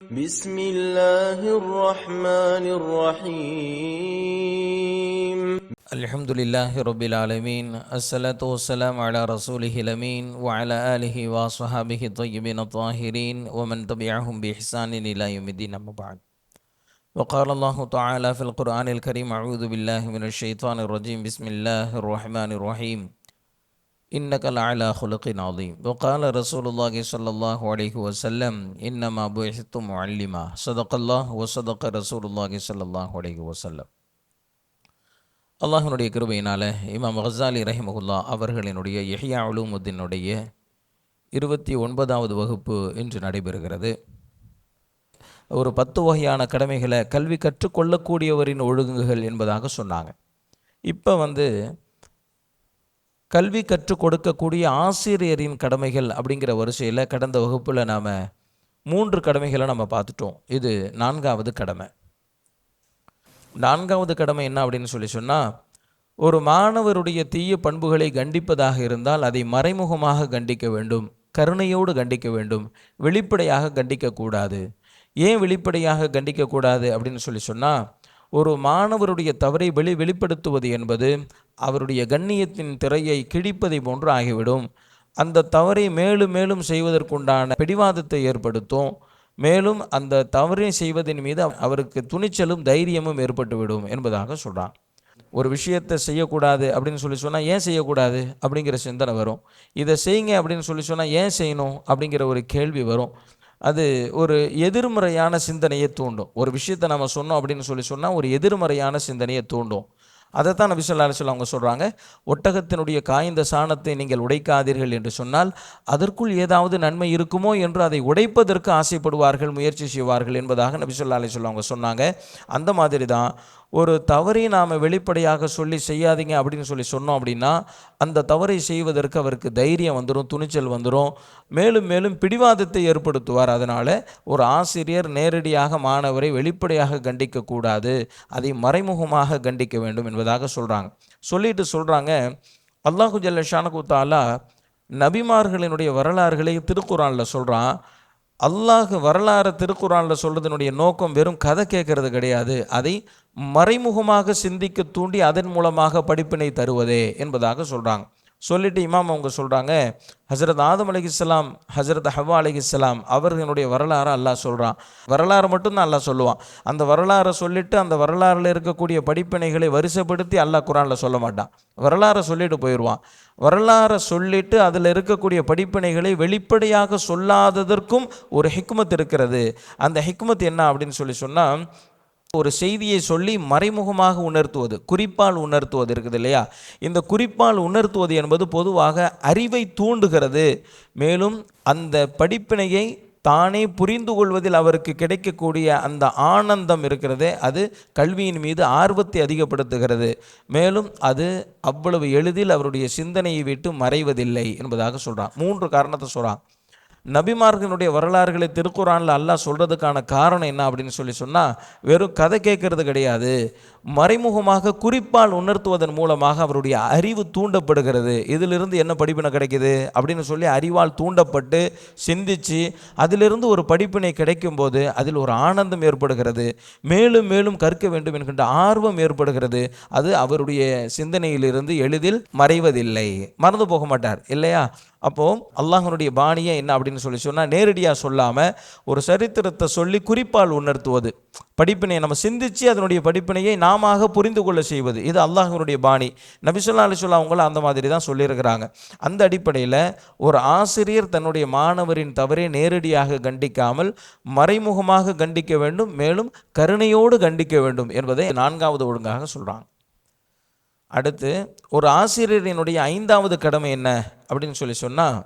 بسم الله الرحمن الرحيم الحمد لله رب العالمين الصلاة والسلام على رسوله الأمين وعلى آله وصحابه الطيبين الطاهرين ومن تبعهم بإحسان إلى يوم الدين أما بعد وقال الله تعالى في القرآن الكريم أعوذ بالله من الشيطان الرجيم بسم الله الرحمن الرحيم إنك لعلى خلق عظيم وقال رسول الله صلى الله عليه وسلم إنما بعثت معلما صدق الله وصدق رسول الله صلى الله عليه وسلم. அல்லாஹ்வினுடைய கிருபையினால் இமாம் கஸாலி ரஹிமஹுல்லா அவர்களினுடைய இஹ்யா உலூமுத்தீனுடைய 29வது வகுப்பு இன்று நடைபெறுகிறது. ஒரு 10 வகையான கடமைகளை கல்வி கற்றுக்கொள்ளக்கூடியவரின் ஒழுங்குகள் என்பதாக சொன்னாங்க. இப்போ கல்வி கற்றுக் கொடுக்கக்கூடிய ஆசிரியரின் கடமைகள் அப்படிங்கிற வரிசையில் கடந்த வகுப்பில் நாம் 3 கடமைகளை நம்ம பார்த்துட்டோம். இது 4வது கடமை. 4வது கடமை என்ன அப்படின்னு சொன்னால், ஒரு மாணவருடைய தீய பண்புகளை கண்டிப்பதாக இருந்தால் அதை மறைமுகமாக கண்டிக்க வேண்டும், கருணையோடு கண்டிக்க வேண்டும், வெளிப்படையாக கண்டிக்கக்கூடாது. ஏன் வெளிப்படையாக கண்டிக்கக்கூடாது அப்படின்னு சொன்னால், ஒரு மாணவருடைய தவறை வெளிப்படுத்துவது என்பது அவருடைய கண்ணியத்தின் திரையை கிழிப்பதை போன்று ஆகிவிடும். அந்த தவறை மேலும் மேலும் செய்வதற்குண்டான பிடிவாதத்தை ஏற்படுத்தும். மேலும் அந்த தவறை செய்வதன் மீது அவருக்கு துணிச்சலும் தைரியமும் ஏற்பட்டுவிடும் என்பதாக சொல்கிறான். ஒரு விஷயத்தை செய்யக்கூடாது அப்படின்னு சொன்னால் ஏன் செய்யக்கூடாது அப்படிங்கிற சிந்தனை வரும். இதை செய்யுங்க அப்படின்னு சொன்னால் ஏன் செய்யணும் அப்படிங்கிற ஒரு கேள்வி வரும். அது ஒரு எதிர்மறையான சிந்தனையை தூண்டும். ஒரு விஷயத்தை நம்ம சொன்னோம் அப்படின்னு சொன்னால் ஒரு எதிர்மறையான சிந்தனையை தூண்டும். அதைத்தான் நபி ஸல்லல்லாஹு அலைஹி வஸல்லம் அவங்க சொல்கிறாங்க, ஒட்டகத்தினுடைய காய்ந்த சாணத்தை நீங்கள் உடைக்காதீர்கள் என்று சொன்னால் அதற்குள் ஏதாவது நன்மை இருக்குமோ என்று அதை உடைப்பதற்கு ஆசைப்படுவார்கள், முயற்சி செய்வார்கள் என்பதாக நபி ஸல்லல்லாஹு அலைஹி வஸல்லம் அவங்க சொன்னாங்க. அந்த மாதிரி தான் ஒரு தவறை நாம் வெளிப்படையாக சொல்லி செய்யாதீங்க அப்படின்னு சொன்னோம் அப்படின்னா அந்த தவறை செய்வதற்கு அவருக்கு தைரியம் வந்துடும், துணிச்சல் வந்துடும், மேலும் மேலும் பிடிவாதத்தை ஏற்படுத்துவார். அதனால் ஒரு ஆசிரியர் நேரடியாக மாணவரை வெளிப்படையாக கண்டிக்கக்கூடாது, அதை மறைமுகமாக கண்டிக்க வேண்டும் என்பதாக சொல்கிறாங்க. சொல்கிறாங்க, அல்லாஹு ஜல்ல ஷானஹு தஆலா நபிமார்களினுடைய வரலாறுகளை திருக்குர்ஆனில் சொல்கிறான். அல்லாஹ் வரலாறு திருக்குர்ஆனில் சொல்கிறதுனுடைய நோக்கம் வெறும் கதை கேட்கறது கிடையாது, அதை மறைமுகமாக சிந்திக்க தூண்டி அதன் மூலமாக படிப்பினை தருவதே என்பதாக சொல்கிறாங்க. சொல்லிட்டு இமாம் அவங்க சொல்கிறாங்க, ஹஜ்ரத் ஆதம் அலைஹிஸ்ஸலாம், ஹஜ்ரத் ஹவ்வா அலைஹிஸ்ஸலாம் அவர்களுடைய வரலாறு அல்லாஹ் சொல்கிறான். வரலாறு மட்டும்தான் அல்லாஹ் சொல்லுவான். அந்த வரலாறை சொல்லிவிட்டு அந்த வரலாறில் இருக்கக்கூடிய படிப்பினைகளை வரிசைப்படுத்தி அல்லாஹ் குர்ஆனில் சொல்ல மாட்டான். வரலாறை சொல்லிட்டு போயிடுவான். வரலாறை சொல்லிட்டு அதில் இருக்கக்கூடிய படிப்பினைகளை வெளிப்படையாக சொல்லாததற்கும் ஒரு ஹிக்மத் இருக்கிறது. அந்த ஹிக்மத் என்ன அப்படின்னு சொன்னால், ஒரு செய்தியை சொல்லி மறைமுகமாக உணர்த்துவது, குறிப்பால் உணர்த்துவது இருக்குது இல்லையா? இந்த குறிப்பால் உணர்த்துவது என்பது பொதுவாக அறிவை தூண்டுகிறது. மேலும் அந்த படிப்பினையை தானே புரிந்து கொள்வதில் அவருக்கு கிடைக்கக்கூடிய அந்த ஆனந்தம் இருக்கிறதே, அது கல்வியின் மீது ஆர்வத்தை அதிகப்படுத்துகிறது. மேலும் அது அவ்வளவு எளிதில் அவருடைய சிந்தனையை விட்டு மறைவதில்லை என்பதாக சொல்கிறான். 3 காரணத்தை சொல்கிறான். நபிமார்களுடைய வரலாறுகளை திருக்குர்ஆனில் அல்லாஹ் சொல்கிறதுக்கான காரணம் என்ன அப்படின்னு சொன்னால், வெறும் கதை கேட்கறது கிடையாது, மறைமுகமாக குறிப்பால் உணர்த்துவதன் மூலமாக அவருடைய அறிவு தூண்டப்படுகிறது. இதிலிருந்து என்ன படிப்பினை கிடைக்குது அப்படின்னு அறிவால் தூண்டப்பட்டு சிந்தித்து அதிலிருந்து ஒரு படிப்பினை கிடைக்கும்போது அதில் ஒரு ஆனந்தம் ஏற்படுகிறது, மேலும் மேலும் கற்க வேண்டும் என்கின்ற ஆர்வம் ஏற்படுகிறது. அது அவருடைய சிந்தனையிலிருந்து எளிதில் மறைவதில்லை, மறந்து போக மாட்டார் இல்லையா? அப்போது அல்லாஹ்வினுடைய பாணியை என்ன அப்படின்னு சொன்னால், நேரடியாக சொல்லாமல் ஒரு சரித்திரத்தை சொல்லி குறிப்பால் உணர்த்துவது, படிப்பினை நம்ம சிந்தித்து அதனுடைய படிப்பினையை நாம புரிந்து கொள்ள செய்வது, இது அல்லாஹ்வினுடைய பாணி. நபி ஸல்லல்லாஹு அலைஹி வஸல்லம் அவங்களும் அந்த மாதிரி தான் சொல்லியிருக்கிறாங்க. அந்த அடிப்படையில் ஒரு ஆசிரியர் தன்னுடைய மாணவரின் தவறை நேரடியாக கண்டிக்காமல் மறைமுகமாக கண்டிக்க வேண்டும், மேலும் கருணையோடு கண்டிக்க வேண்டும் என்பதை 4வது ஒழுங்காக சொல்கிறாங்க. அடுத்து ஒரு ஆசிரியரினுடைய 5வது கடமை என்ன அப்படின்னு சொன்னால்,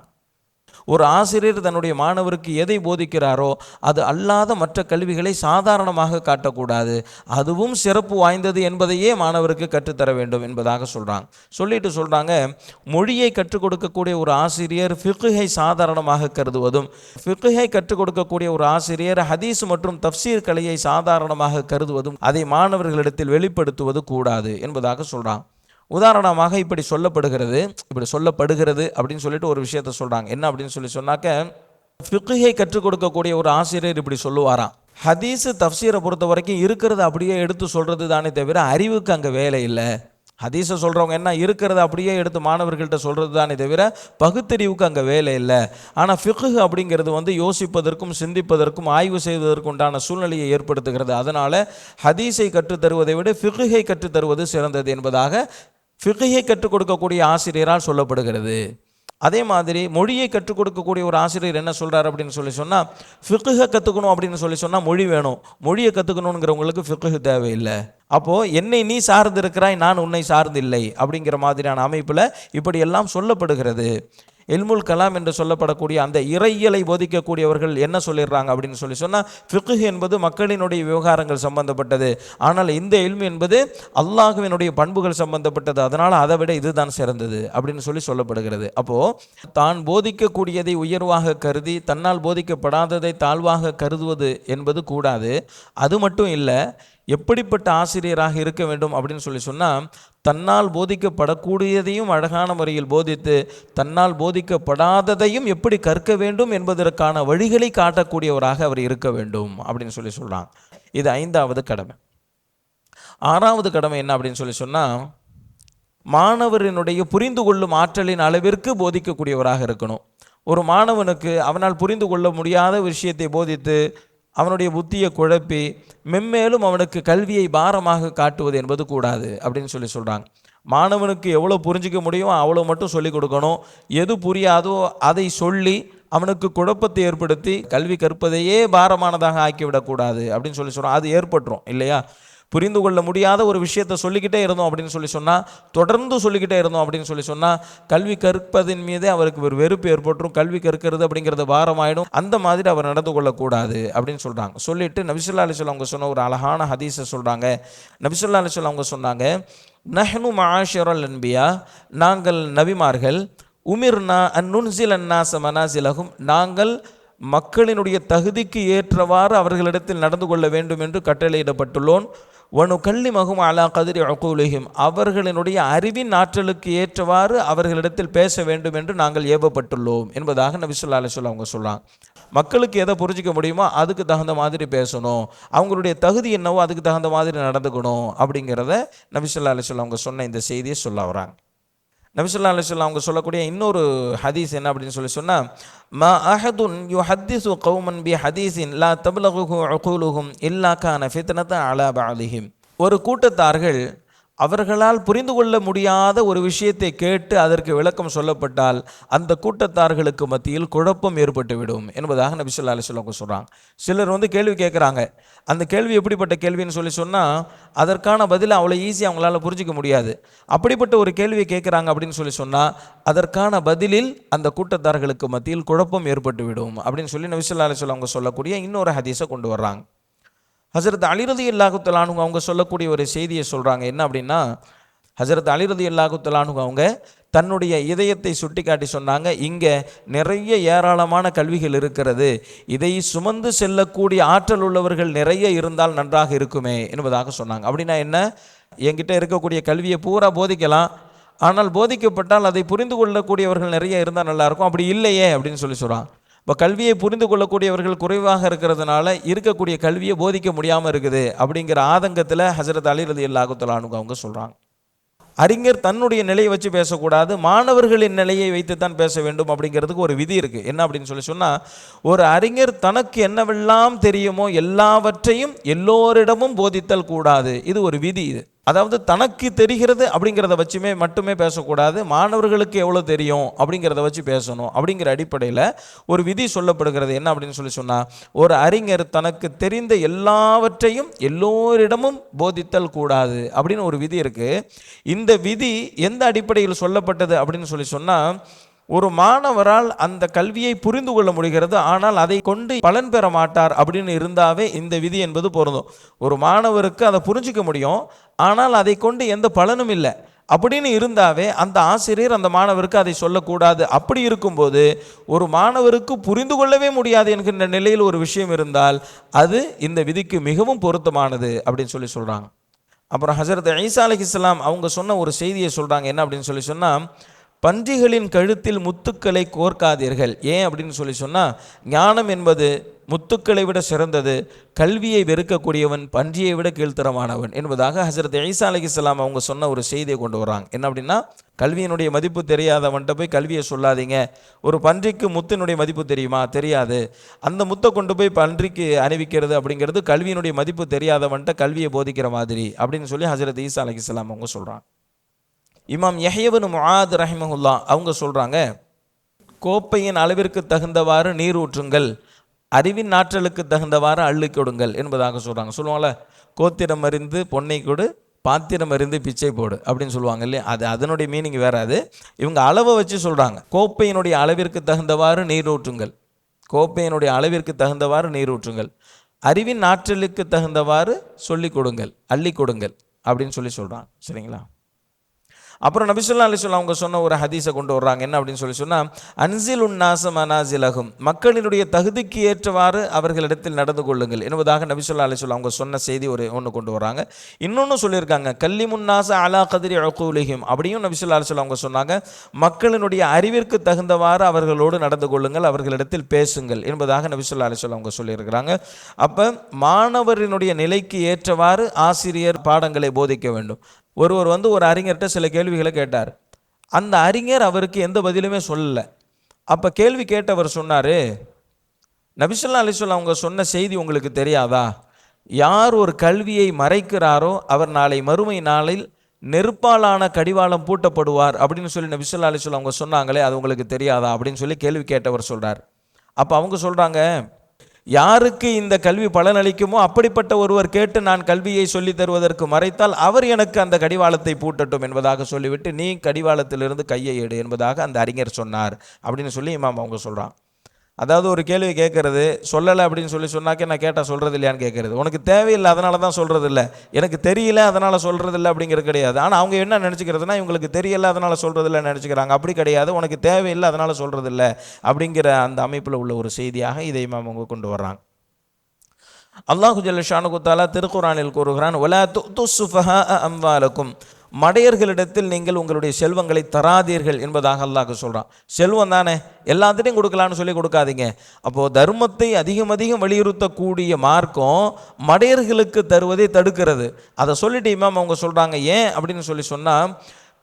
ஒரு ஆசிரியர் தன்னுடைய மாணவருக்கு எதை போதிக்கிறாரோ அது அல்லாத மற்ற கல்விகளை சாதாரணமாக காட்டக்கூடாது, அதுவும் சிறப்பு வாய்ந்தது என்பதையே மாணவருக்கு கற்றுத்தர வேண்டும் என்பதாக சொல்கிறாங்க. மொழியை கற்றுக் கொடுக்கக்கூடிய ஒரு ஆசிரியர் ஃபிக்ஹை சாதாரணமாக கருதுவதும், ஃபிக்ஹை கற்றுக் கொடுக்கக்கூடிய ஒரு ஆசிரியர் ஹதீஸ் மற்றும் தஃப்சீர் கலையை சாதாரணமாக கருதுவதும் அதை மாணவர்களிடத்தில் வெளிப்படுத்துவது கூடாது என்பதாக சொல்கிறாங்க. உதாரணமாக இப்படி சொல்லப்படுகிறது அப்படின்னு சொல்லிட்டு ஒரு விஷயத்தை சொல்கிறாங்க. என்ன அப்படின்னு சொன்னாக்க, ஃபிக்ஹை கற்றுக் கொடுக்கக்கூடிய ஒரு ஆசிரியர் இப்படி சொல்லுவாராம், ஹதீஸு தஃப்சீரை பொறுத்த வரைக்கும் இருக்கிறத அப்படியே எடுத்து சொல்கிறது தானே தவிர அறிவுக்கு அங்கே வேலை இல்லை. ஹதீஸை சொல்கிறவங்க என்ன இருக்கிறத அப்படியே எடுத்து மாணவர்கள்ட்ட சொல்கிறது தானே தவிர பகுத்தறிவுக்கு அங்கே வேலை இல்லை. ஆனால் ஃபிக்ஹ் அப்படிங்கிறது யோசிப்பதற்கும் சிந்திப்பதற்கும் ஆய்வு செய்வதற்கு உண்டான சூழ்நிலையை ஏற்படுத்துகிறது. அதனால் ஹதீஸை கற்றுத்தருவதை விட ஃபிக்ஹை கற்றுத்தருவது சிறந்தது என்பதாக ஃபிக்ஹை கற்றுக் கொடுக்கக்கூடிய ஆசிரியரால் சொல்லப்படுகிறது. அதே மாதிரி மொழியை கற்றுக் கொடுக்கக்கூடிய ஒரு ஆசிரியர் என்ன சொல்கிறார் அப்படின்னு சொன்னால், ஃபிக்ஹை கற்றுக்கணும் அப்படின்னு சொன்னால் மொழி வேணும், மொழியை கற்றுக்கணுங்கிறவங்களுக்கு ஃபிக்ஹ் தேவையில்லை. அப்போது என்னை நீ சார்ந்து இருக்கிறாய், நான் உன்னை சார்ந்து இல்லை அப்படிங்கிற மாதிரியான அமைப்பில் இப்படியெல்லாம் சொல்லப்படுகிறது. இல்முல் கலாம் என்று சொல்லப்படக்கூடிய அந்த இறையியலை போதிக்கக்கூடியவர்கள் என்ன சொல்லிடுறாங்க அப்படின்னு சொன்னால், ஃபிக்ஹ் என்பது மக்களினுடைய விவகாரங்கள் சம்பந்தப்பட்டது, ஆனால் இந்த இல்மு என்பது அல்லாஹ்வினுடைய பண்புகள் சம்பந்தப்பட்டது, அதனால் அதை விட இதுதான் சிறந்தது அப்படின்னு சொல்லப்படுகிறது. அப்போது தான் போதிக்கக்கூடியதை உயர்வாக கருதி தன்னால் போதிக்கப்படாததை தாழ்வாக கருதுவது என்பது கூடாது. அது மட்டும் இல்லை, எப்படிப்பட்ட ஆசிரியராக இருக்க வேண்டும் அப்படின்னு சொன்னால், தன்னால் போதிக்கப்படக்கூடியதையும் அழகான முறையில் போதித்து தன்னால் போதிக்கப்படாததையும் எப்படி கற்க வேண்டும் என்பதற்கான வழிகளை காட்டக்கூடியவராக அவர் இருக்க வேண்டும் அப்படின்னு சொல்கிறாங்க. இது 5வது கடமை. 6வது கடமை என்ன அப்படின்னு சொன்னால், மாணவரினுடைய புரிந்து கொள்ளும் ஆற்றலின் அளவிற்கு போதிக்கக்கூடியவராக இருக்கணும். ஒரு மாணவனுக்கு அவனால் புரிந்து கொள்ள முடியாத விஷயத்தை போதித்து அவனுடைய புத்தியை குழப்பி மென்மேலும் அவனுக்கு கல்வியை பாரமாக காட்டுவது என்பது கூடாது அப்படின்னு சொல்கிறாங்க. மாணவனுக்கு எவ்வளோ புரிஞ்சிக்க முடியுமோ அவ்வளோ மட்டும் சொல்லிக் கொடுக்கணும். எது புரியாதோ அதை சொல்லி அவனுக்கு குழப்பத்தை ஏற்படுத்தி கல்வி கற்பதையே பாரமானதாக ஆக்கிவிடக்கூடாது அப்படின்னு சொல்கிறோம். அது ஏற்பட்டுரும் இல்லையா? புரிந்து கொள்ள முடியாத ஒரு விஷயத்தை சொல்லிக்கிட்டே இருந்தோம் அப்படின்னு சொன்னால், தொடர்ந்து சொல்லிக்கிட்டே இருந்தோம் அப்படின்னு சொன்னால், கல்வி கற்பதின் மீதே அவருக்கு ஒரு வெறுப்பு ஏற்பட்டுரும். கல்வி கற்கிறது அப்படிங்கிறது பாரமாயிடும். அந்த மாதிரி அவர் நடந்து கொள்ளக்கூடாது அப்படின்னு சொல்கிறாங்க. சொல்லிட்டு நபி ஸல்லல்லாஹு அலைஹி வஸல்லம் அவங்க சொன்ன ஒரு அழகான ஹதீஸை சொல்கிறாங்க. நபி ஸல்லல்லாஹு அலைஹி வஸல்லம் அவங்க சொன்னாங்க, நஹ்னு மஆஷிரல் அன்பியா, நாங்கள் நபிமார்கள், உமிர்னா அன் நுன்ஸில் அன்னாஸ மனாஸிலஹும், நாங்கள் மக்களினுடைய தகுதிக்கு ஏற்றவாறு அவர்களிடத்தில் நடந்து கொள்ள வேண்டும் என்று கட்டளையிடப்பட்டுள்ளோன். வனு கல்லி மகும் அலா கதிரி அகூலிஹிம், அவர்களினுடைய அறிவின் ஆற்றலுக்கு ஏற்றவாறு அவர்களிடத்தில் பேச வேண்டும் என்று நாங்கள் ஏவப்பட்டுள்ளோம் என்பதாக நபி ஸல்லல்லாஹு அலைஹி வஸல்லம் அவங்க சொல்கிறாங்க. மக்களுக்கு எதை புரிஞ்சிக்க முடியுமோ அதுக்கு தகுந்த மாதிரி பேசணும், அவங்களுடைய தகுதி என்னவோ அதுக்கு தகுந்த மாதிரி நடந்துக்கணும் அப்படிங்கிறத நபி ஸல்லல்லாஹு அலைஹி வஸல்லம் அவங்க சொன்ன இந்த செய்தியை சொல்ல வராங்க. நபி ஸல்லல்லாஹு அலைஹி வஸல்லம் அவங்க சொல்லக்கூடிய இன்னொரு ஹதீஸ் என்ன அப்படின்னு சொன்னால், மா அஹதுன் யுஹத்திஸு கௌமன் பி ஹதீஸின் லா தப்லகுஹு உகூலுஹும் இல்லா கான ஃபித்னத அலா பஅலிஹிம். ஒரு கூட்டத்தார்கள் அவர்களால் புரிந்து கொள்ள முடியாத ஒரு விஷயத்தை கேட்டு அதற்கு விளக்கம் சொல்லப்பட்டால் அந்த கூட்டத்தார்களுக்கு மத்தியில் குழப்பம் ஏற்பட்டுவிடும் என்பதாக நபி ஸல்லல்லாஹு அலைஹி வஸல்லம் சொல்கிறாங்க. சிலர் கேள்வி கேட்குறாங்க. அந்த கேள்வி எப்படிப்பட்ட கேள்வின்னு சொன்னால், அதற்கான பதிலை அவ்வளோ ஈஸியாக அவங்களால புரிஞ்சிக்க முடியாது. அப்படிப்பட்ட ஒரு கேள்வியை கேட்குறாங்க அப்படின்னு சொன்னால், அதற்கான பதிலில் அந்த கூட்டத்தார்களுக்கு மத்தியில் குழப்பம் ஏற்பட்டுவிடும் அப்படின்னு நபி ஸல்லல்லாஹு அலைஹி வஸல்லம் அவங்க சொல்லக்கூடிய இன்னொரு ஹதீஸை கொண்டு வர்றாங்க. ஹஸரத் அலி ரலியல்லாஹு தஆலா அன்ஹு அவங்க சொல்லக்கூடிய ஒரு செய்தியை சொல்கிறாங்க. என்ன அப்படின்னா, ஹஸரத் அலி ரலியல்லாஹு தஆலா அன்ஹு அவங்க தன்னுடைய இதயத்தை சுட்டி காட்டி சொன்னாங்க, இங்கே நிறைய ஏராளமான கல்விகள் இருக்கிறது, இதை சுமந்து செல்லக்கூடிய ஆற்றல் உள்ளவர்கள் நிறைய இருந்தால் நன்றாக இருக்குமே என்பதாக சொன்னாங்க. அப்படின்னா என்ன, என்கிட்ட இருக்கக்கூடிய கல்வியை பூரா போதிக்கலாம், ஆனால் போதிக்கப்பட்டால் அதை புரிந்து கொள்ளக்கூடியவர்கள் நிறைய இருந்தால் நல்லாயிருக்கும், அப்படி இல்லையே அப்படின்னு சொல்கிறாங்க. இப்போ கல்வியை புரிந்து கொள்ளக்கூடியவர்கள் குறைவாக இருக்கிறதுனால இருக்கக்கூடிய கல்வியை போதிக்க முடியாமல் இருக்குது அப்படிங்கிற ஆதங்கத்தில் ஹஸரத் அலி ரலியல்லாஹு தஆலா அன்ஹு அவங்க சொல்கிறாங்க. அறிஞர் தன்னுடைய நிலையை வச்சு பேசக்கூடாது, மாணவர்களின் நிலையை வைத்து தான் பேச வேண்டும் அப்படிங்கிறதுக்கு ஒரு விதி இருக்குது. என்ன அப்படின்னு சொன்னால், ஒரு அறிஞர் தனக்கு என்னவெல்லாம் தெரியுமோ எல்லாவற்றையும் எல்லோரிடமும் போதித்தல் கூடாது. இது ஒரு விதி. இது அதாவது தனக்கு தெரிகிறது அப்படிங்கிறத வச்சுமே மட்டுமே பேசக்கூடாது, மாணவர்களுக்கு எவ்வளோ தெரியும் அப்படிங்கிறத வச்சு பேசணும் அப்படிங்கிற அடிப்படையில் ஒரு விதி சொல்லப்படுகிறது. என்ன அப்படின்னு சொன்னால், ஒரு அறிஞர் தனக்கு தெரிந்த எல்லாவற்றையும் எல்லோரிடமும் போதித்தல் கூடாது அப்படின்னு ஒரு விதி இருக்குது. இந்த விதி எந்த அடிப்படையில் சொல்லப்பட்டது அப்படின்னு சொன்னால், ஒரு மாணவரால் அந்த கல்வியை புரிந்து கொள்ள முடிகிறது, ஆனால் அதை கொண்டு பலன் பெற மாட்டார் அப்படின்னு இருந்தாவே இந்த விதி என்பது பொருந்தும். ஒரு மாணவருக்கு அதை புரிஞ்சிக்க முடியும், ஆனால் அதை கொண்டு எந்த பலனும் இல்லை அப்படின்னு இருந்தாவே அந்த ஆசிரியர் அந்த மாணவருக்கு அதை சொல்லக்கூடாது. அப்படி இருக்கும்போது ஒரு மாணவருக்கு புரிந்து கொள்ளவே முடியாது என்கின்ற நிலையில் ஒரு விஷயம் இருந்தால் அது இந்த விதிக்கு மிகவும் பொருத்தமானது அப்படின்னு சொல்கிறாங்க. அப்புறம் ஹஸரத் ஈசா அலைஹிஸ்ஸலாம் அவங்க சொன்ன ஒரு செய்தியை சொல்கிறாங்க. என்ன அப்படின்னு சொன்னால், பன்றிகளின் கழுத்தில் முத்துக்களை கோர்க்காதீர்கள். ஏன் அப்படின்னு சொன்னால், ஞானம் என்பது முத்துக்களை விட சிறந்தது, கல்வியை வெறுக்கக்கூடியவன் பன்றியை விட கீழ்த்தரமானவன் என்பதாக ஹசரத் ஈசா அலைஹிஸ்ஸலாம் அவங்க சொன்ன ஒரு செய்தியை கொண்டு வராங்க. என்ன அப்படின்னா, கல்வியினுடைய மதிப்பு தெரியாதவன்ட்ட போய் கல்வியை சொல்லாதீங்க. ஒரு பன்றிக்கு முத்தினுடைய மதிப்பு தெரியுமா? தெரியாது. அந்த முத்தை கொண்டு போய் பன்றிக்கு அணிவிக்கிறது அப்படிங்கிறது கல்வியினுடைய மதிப்பு தெரியாதவன்ட்ட கல்வியை போதிக்கிற மாதிரி அப்படின்னு சொல்லி ஹசரத் ஈசா அலைஹிஸ்ஸலாம் அவங்க சொல்கிறாங்க. இமாம் யஹ்யா இப்னு முஆத் ரஹிமஹுல்லா அவங்க சொல்கிறாங்க, கோப்பையின் அளவிற்கு தகுந்தவாறு நீர் ஊற்றுங்கள், அறிவின் ஆற்றலுக்கு தகுந்தவாறு அள்ளி கொடுங்கள் என்பதாக சொல்கிறாங்க. சொல்லுவாங்கள்ல, கோத்திரம் அறிந்து பொன்னை கொடு, பாத்திரம் அறிந்து பிச்சை போடு அப்படின்னு சொல்லுவாங்க இல்லையா? அதனுடைய மீனிங் வேற. அது இவங்க அளவை வச்சு சொல்கிறாங்க. கோப்பையினுடைய அளவிற்கு தகுந்தவாறு நீர் ஊற்றுங்கள், கோப்பையினுடைய அளவிற்கு தகுந்தவாறு நீர் ஊற்றுங்கள், அறிவின் ஆற்றலுக்கு தகுந்தவாறு சொல்லிக் கொடுங்கள், அள்ளி கொடுங்கள் அப்படின்னு சொல்கிறாங்க. சரிங்களா? அப்புறம் நபி ஸல்லல்லாஹு அலைஹி வஸல்லம் அவங்க சொன்ன ஒரு ஹதீஸை கொண்டு வர்றாங்க. என்ன அப்படின்னு சொன்னால், அன்சிலுன் நாஸ மனாசிலஹும், மக்களினுடைய தகுதிக்கு ஏற்றவாறு அவர்களிடத்தில் நடந்து கொள்ளுங்கள் என்பதாக நபி ஸல்லல்லாஹு அலைஹி வஸல்லம் அவங்க சொன்ன செய்தி ஒன்று கொண்டு வராங்க. இன்னொன்று சொல்லியிருக்காங்க, கல்லிமுன் நாஸ அலா கத்ரி உகூலிஹிம், அப்படியும் நபி ஸல்லல்லாஹு அலைஹி வஸல்லம் அவங்க சொன்னாங்க, மக்களினுடைய அறிவிற்கு தகுந்தவாறு அவர்களோடு நடந்து கொள்ளுங்கள், அவர்களிடத்தில் பேசுங்கள் என்பதாக நபி ஸல்லல்லாஹு அலைஹி வஸல்லம் அவங்க சொல்லியிருக்கிறாங்க. அப்போ மாணவரினுடைய நிலைக்கு ஏற்றவாறு ஆசிரியர் பாடங்களை போதிக்க வேண்டும். ஒருவர் ஒரு அறிஞர்கிட்ட சில கேள்விகளை கேட்டார். அந்த அறிஞர் அவருக்கு எந்த பதிலுமே சொல்லலை. அப்போ கேள்வி கேட்டவர் சொன்னார், நபி ஸல்லல்லாஹு அலைஹி வஸல்லம் அவங்க சொன்ன செய்தி உங்களுக்கு தெரியாதா? யார் ஒரு கல்வியை மறைக்கிறாரோ அவர் நாளை மறுமை நாளில் நெருப்பாலான கடிவாளம் பூட்டப்படுவார் அப்படின்னு சொல்லி நபி ஸல்லல்லாஹு அலைஹி வஸல்லம் அவங்க சொன்னாங்களே, அது உங்களுக்கு தெரியாதா அப்படின்னு சொல்லி கேள்வி கேட்டவர் சொல்கிறார். அப்போ அவங்க சொல்கிறாங்க, யாருக்கு இந்த கல்வி பலனளிக்குமோ அப்படிப்பட்ட ஒருவர் கேட்டு நான் கல்வியை சொல்லி தருவதற்கு மறைத்தால் அவர் எனக்கு அந்த கடிவாளத்தை பூட்டட்டும் என்பதாக சொல்லிவிட்டு, நீ கடிவாளத்திலிருந்து கையை எடு என்பதாக அந்த அறிஞர் சொன்னார் அப்படின்னு சொல்லி இமாம் அவங்க சொல்கிறான். அதாவது ஒரு கேள்வி கேட்கறது, சொல்லலை அப்படின்னு சொன்னாக்கே நான் கேட்டால் சொல்கிறது இல்லையான்னு கேட்குறது. உனக்கு தேவையில்லை அதனால தான் சொல்கிறது இல்லை, எனக்கு தெரியல அதனால் சொல்கிறது இல்லை அப்படிங்கிறது கிடையாது. ஆனால் அவங்க என்ன நினச்சிக்கிறதுனா, இவங்களுக்கு தெரியலை அதனால் சொல்கிறது இல்லைன்னு நினச்சிக்கிறாங்க. அப்படி கிடையாது, உனக்கு தேவையில்லை அதனால் சொல்கிறது இல்லை அப்படிங்கிற அந்த அமைப்பில் உள்ள ஒரு செய்தியாக இதை அவங்க கொண்டு வர்றாங்க. அல்லாஹு ஜல்ல ஷானுஹு தஆலா திருக்குர்ஆனில் கூறுகிறான், வலா து'து ஸுஃபஹா அம்வாலக்கும், மடையர்களிடத்தில் நீங்கள் உங்களுடைய செல்வங்களை தராதீர்கள் என்பதாக அல்லாஹ் சொல்கிறான். செல்வம் தானே, எல்லாத்திட்டையும் கொடுக்கலான்னு சொல்லி கொடுக்காதீங்க. அப்போது தர்மத்தை அதிகம் வலியுறுத்தக்கூடிய மார்க்கம் மடையர்களுக்கு தருவதை தடுக்கிறது. அதை சொல்லிட்டு இமாம் அவங்க சொல்கிறாங்க, ஏன் அப்படின்னு சொன்னால்,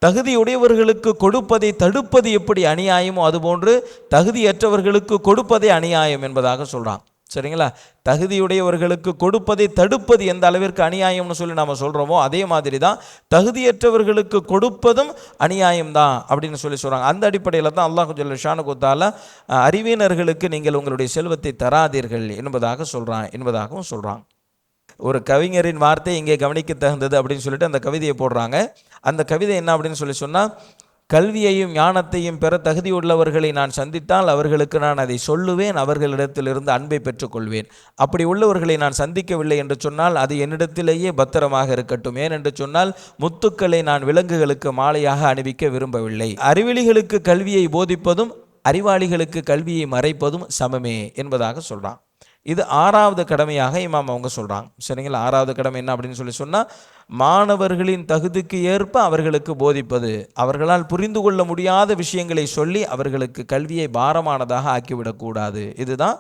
தகுதியுடையவர்களுக்கு கொடுப்பதை தடுப்பது எப்படி அநியாயமோ அதுபோன்று தகுதியற்றவர்களுக்கு கொடுப்பதே அநியாயம் என்பதாக சொல்கிறான். சரிங்களா? தகுதியுடையவர்களுக்கு கொடுப்பதை தடுப்பது எந்த அளவிற்கு அநியாயம்னு சொல்லி நாம் சொல்கிறோமோ அதே மாதிரி தான் தகுதியற்றவர்களுக்கு கொடுப்பதும் அநியாயம்தான் அப்படின்னு சொல்கிறாங்க. அந்த அடிப்படையில் தான் அல்லாஹ் ஜல்ல ஷானுஹு தஆலா அறிவினர்களுக்கு நீங்கள் உங்களுடைய செல்வத்தை தராதீர்கள் என்பதாகவும் சொல்கிறாங்க. ஒரு கவிஞரின் வார்த்தை இங்கே கவனிக்க தகுந்தது அப்படின்னு சொல்லிட்டு அந்த கவிதையை போடுறாங்க. அந்த கவிதை என்ன அப்படின்னு சொன்னால், கல்வியையும் ஞானத்தையும் பெற தகுதியுள்ளவர்களை நான் சந்தித்தால் அவர்களுக்கு நான் அதை சொல்லுவேன், அவர்களிடத்திலிருந்து அன்பை பெற்றுக்கொள்வேன். அப்படி உள்ளவர்களை நான் சந்திக்கவில்லை என்று சொன்னால் அது என்னிடத்திலேயே பத்திரமாக இருக்கட்டும். ஏன் என்று சொன்னால், முத்துக்களை நான் விலங்குகளுக்கு மாலையாக அணிவிக்க விரும்பவில்லை. அறிவிலிகளுக்கு கல்வியை போதிப்பதும் அறிவாளிகளுக்கு கல்வியை மறைப்பதும் சமமே என்பதாக சொல்கிறான். இது 6வது கடமையாக இமாம் அவங்க சொல்கிறாங்க. சரிங்களா? 6வது கடமை என்ன அப்படின்னு சொன்னால், மாணவர்களின் தகுதிக்கு ஏற்ப அவர்களுக்கு போதிப்பது, அவர்களால் புரிந்து கொள்ள முடியாத விஷயங்களை சொல்லி அவர்களுக்கு கல்வியை பாரமானதாக ஆக்கிவிடக்கூடாது. இதுதான்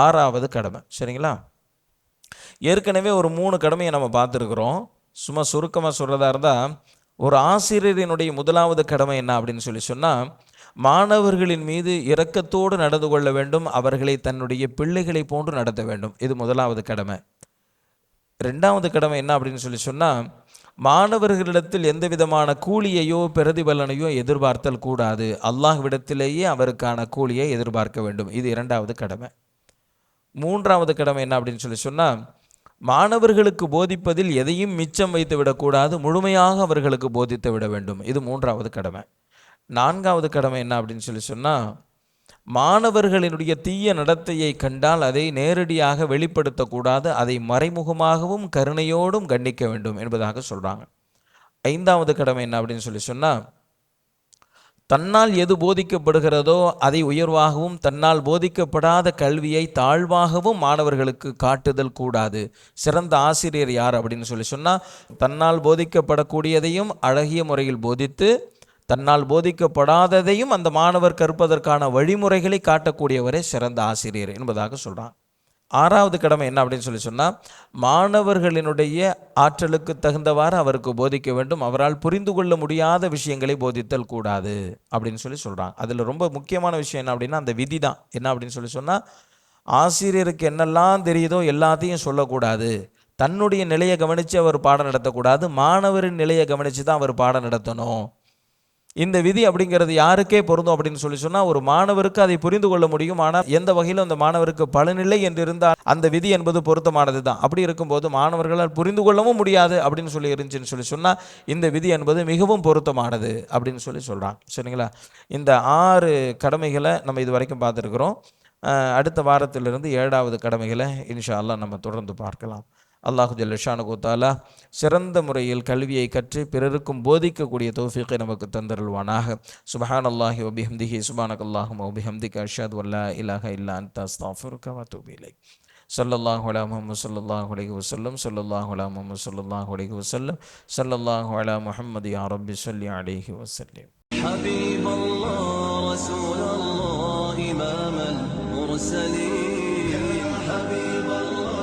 6வது கடமை. சரிங்களா? ஏற்கனவே ஒரு 3 கடமையை நம்ம பார்த்துருக்குறோம். சும்மா சுருக்கமாக சொல்கிறதா இருந்தால், ஒரு ஆசிரியரினுடைய 1வது கடமை என்ன அப்படின்னு சொன்னால், மாணவர்களின் மீது இரக்கத்தோடு நடந்து கொள்ள வேண்டும், அவர்களை தன்னுடைய பிள்ளைகளை போன்று நடத்த வேண்டும். இது 1வது கடமை. 2வது கடமை என்ன அப்படின்னு சொன்னால், மாணவர்களிடத்தில் எந்த விதமான கூலியையோ பிரதிபலனையோ எதிர்பார்த்தல் கூடாது. அல்லாஹ்விடத்திலேயே அவருக்கான கூலியை எதிர்பார்க்க வேண்டும். இது 2வது கடமை. 3வது கடமை என்ன அப்படின்னு சொன்னால், மாணவர்களுக்கு போதிப்பதில் எதையும் மிச்சம் வைத்து விடக்கூடாது, முழுமையாக அவர்களுக்கு போதித்து விட வேண்டும். இது 3வது கடமை. 4வது கடமை என்ன அப்படின்னு சொன்னால், மாணவர்களினுடைய தீய நடத்தையை கண்டால் அதை நேரடியாக வெளிப்படுத்தக்கூடாது, அதை மறைமுகமாகவும் கருணையோடும் கண்டிக்க வேண்டும் என்பதாக சொல்கிறாங்க. 5வது கடமை என்ன அப்படின்னு சொன்னால், தன்னால் எது போதிக்கப்படுகிறதோ அதை உயர்வாகவும், தன்னால் போதிக்கப்படாத கல்வியை தாழ்வாகவும் மாணவர்களுக்கு காட்டுதல் கூடாது. சிறந்த ஆசிரியர் யார் அப்படின்னு சொன்னால், தன்னால் போதிக்கப்படக்கூடியதையும் அழகிய முறையில் போதித்து, தன்னால் போதிக்கப்படாததையும் அந்த மாணவர் கற்பதற்கான வழிமுறைகளை காட்டக்கூடியவரே சிறந்த ஆசிரியர் என்பதாக சொல்கிறான். ஆறாவது கடமை என்ன அப்படின்னு சொன்னால், மாணவர்களினுடைய ஆற்றலுக்கு தகுந்தவாறு அவருக்கு போதிக்க வேண்டும். அவரால் புரிந்து கொள்ள முடியாத விஷயங்களை போதித்தல் கூடாது அப்படின்னு சொல்கிறாங்க. அதில் ரொம்ப முக்கியமான விஷயம் என்ன அப்படின்னா அந்த விதி தான். என்ன அப்படின்னு சொன்னால், ஆசிரியருக்கு என்னெல்லாம் தெரியுதோ எல்லாத்தையும் சொல்லக்கூடாது. தன்னுடைய நிலையை கவனித்து அவர் பாடம் நடத்தக்கூடாது. மாணவரின் நிலையை கவனித்து தான் அவர் பாடம் நடத்தணும். இந்த விதி அப்படிங்கிறது யாருக்கே பொருந்தும் அப்படின்னு சொன்னால், ஒரு மாணவருக்கு அதை புரிந்து கொள்ள முடியும். ஆனால் எந்த வகையிலும் அந்த மாணவருக்கு பலனில்லை என்று இருந்தால் அந்த விதி என்பது பொருத்தமானது தான். அப்படி இருக்கும்போது மாணவர்களால் புரிந்து கொள்ளவும் முடியாது அப்படின்னு இருந்துச்சுன்னு சொன்னால் இந்த விதி என்பது மிகவும் பொருத்தமானது அப்படின்னு சொல்கிறாங்க. சரிங்களா? இந்த 6 கடமைகளை நம்ம இது வரைக்கும் பார்த்துருக்குறோம். அடுத்த வாரத்திலிருந்து 7வது கடமைகளை இன்ஷா அல்லாஹ் நம்ம தொடர்ந்து பார்க்கலாம். அல்லாஹு ஜல்ல ஷானுஹு தஆலா சிறந்த முறையில் கல்வியை கற்று பிறருக்கும் போதிக்கக்கூடிய தௌஃபீக்கை நமக்கு தந்தருள்வானாக. சுப்ஹானல்லாஹி வ பிஹம்திஹி சுப்ஹானக்கல்லாஹும்ம வ பிஹம்திக அஷ்ஹது அல்லா இலாஹ இல்லா அன்த அஸ்தக்ஃபிருக வ அத்தூபு இலைக். ஸல்லல்லாஹு அலா முஹம்மது ஸல்லல்லாஹு அலைஹி வஸல்லம் ஸல்லல்லாஹு அலா முஹம்மது ஸல்லல்லாஹு அலைஹி வஸல்லம் ஸல்லல்லாஹு அலா முஹம்மது யா ரப்பி ஸல்லி அலைஹி வஸல்லம். ஹபீபல்லாஹ் ரசூலல்லாஹ் இமாமல் முர்ஸலீன். ஹபீபல்லாஹ்